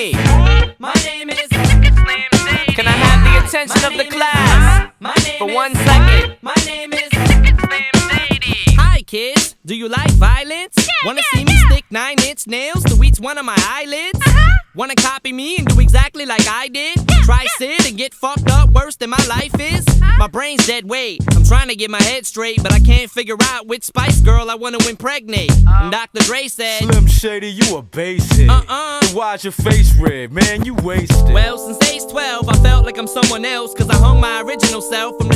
me? My name is Can I have the attention of the class for 1 second? My name is Hi kids, do you like violence? Wanna see me stick 9-inch nails to each one of my eyelids? Wanna copy me and do exactly like I did? Try sit and get fucked up worse than my life is? My brain's dead weight, I'm trying to get my head straight, but I can't figure out which Spice Girl I wanna impregnate. And Dr. Dre said, Slim Shady, you a basehead. Then why's your face red, man? You wasted. well, since age 12, I felt like I'm someone else, cause I hung my original self from the